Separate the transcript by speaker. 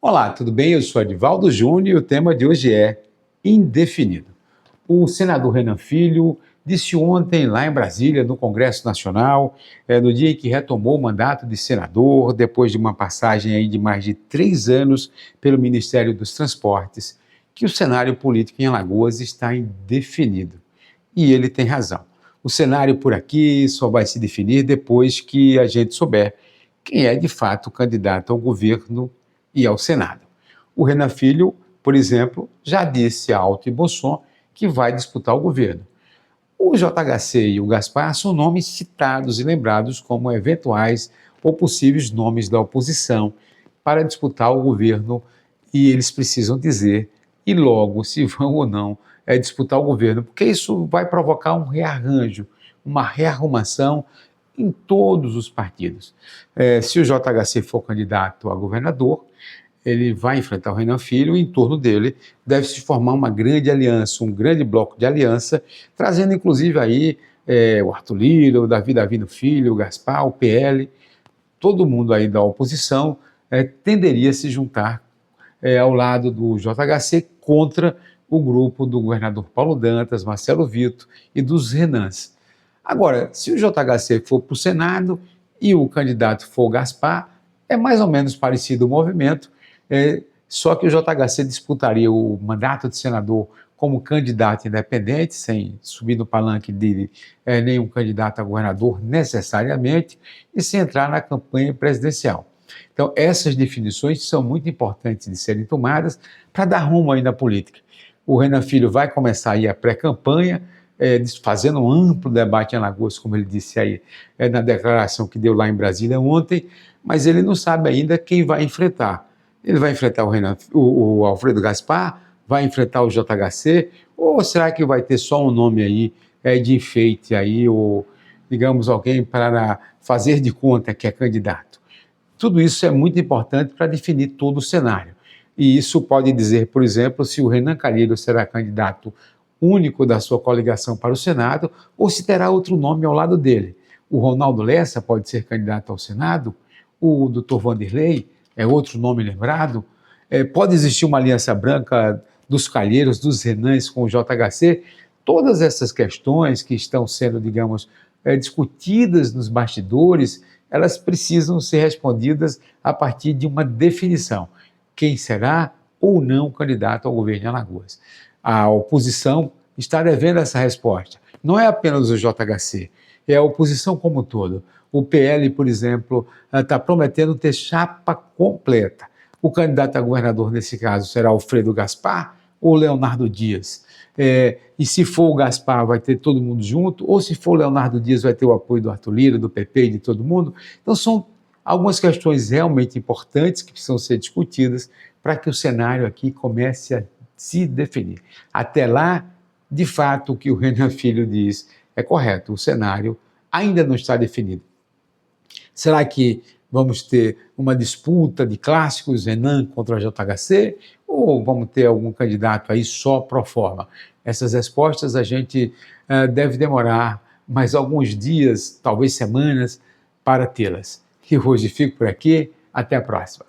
Speaker 1: Olá, tudo bem? Eu sou Edivaldo Júnior e o tema de hoje é indefinido. O senador Renan Filho disse ontem lá em Brasília, no Congresso Nacional, no dia em que retomou o mandato de senador, depois de uma passagem aí de mais de 3 anos pelo Ministério dos Transportes, que o cenário político em Alagoas está indefinido. E ele tem razão. O cenário por aqui só vai se definir depois que a gente souber quem é de fato o candidato ao governo e ao Senado. O Renan Filho, por exemplo, já disse alto e bom som que vai disputar o governo. O JHC e o Gaspar são nomes citados e lembrados como eventuais ou possíveis nomes da oposição para disputar o governo, e eles precisam dizer e logo se vão ou não disputar o governo, porque isso vai provocar um rearranjo, uma rearrumação em todos os partidos. Se o JHC for candidato a governador, ele vai enfrentar o Renan Filho e em torno dele deve se formar uma grande aliança, um grande bloco de aliança, trazendo inclusive aí o Arthur Lira, o Davi Davino Filho, o Gaspar, o PL, todo mundo aí da oposição tenderia a se juntar ao lado do JHC contra o grupo do governador Paulo Dantas, Marcelo Vito e dos Renans. Agora, se o JHC for para o Senado e o candidato for o Gaspar, é mais ou menos parecido o movimento, só que o JHC disputaria o mandato de senador como candidato independente, sem subir no palanque de nenhum candidato a governador necessariamente, e sem entrar na campanha presidencial. Então, essas definições são muito importantes de serem tomadas para dar rumo aí na política. O Renan Filho vai começar aí a pré-campanha, fazendo um amplo debate em Alagoas, como ele disse aí na declaração que deu lá em Brasília ontem, mas ele não sabe ainda quem vai enfrentar. Ele vai enfrentar o Alfredo Gaspar, vai enfrentar o JHC, ou será que vai ter só um nome aí de enfeite aí, ou digamos alguém para fazer de conta que é candidato? Tudo isso é muito importante para definir todo o cenário. E isso pode dizer, por exemplo, se o Renan Calheiros será candidato único da sua coligação para o Senado, ou se terá outro nome ao lado dele. O Ronaldo Lessa pode ser candidato ao Senado, o Dr. Vanderlei é outro nome lembrado, pode existir uma aliança branca dos Calheiros, dos Renans com o JHC. Todas essas questões que estão sendo, digamos, discutidas nos bastidores, elas precisam ser respondidas a partir de uma definição. Quem será ou não candidato ao governo de Alagoas? A oposição está devendo essa resposta. Não é apenas o JHC, é a oposição como um todo. O PL, por exemplo, está prometendo ter chapa completa. O candidato a governador, nesse caso, será Alfredo Gaspar ou Leonardo Dias? E se for o Gaspar, vai ter todo mundo junto, ou se for o Leonardo Dias, vai ter o apoio do Arthur Lira, do PP e de todo mundo. Então, são algumas questões realmente importantes que precisam ser discutidas para que o cenário aqui comece a se definir. Até lá, de fato, o que o Renan Filho diz é correto, o cenário ainda não está definido. Será que vamos ter uma disputa de clássicos, Renan contra a JHC, ou vamos ter algum candidato aí só pro forma? Essas respostas a gente deve demorar mais alguns dias, talvez semanas, para tê-las. E hoje fico por aqui, até a próxima.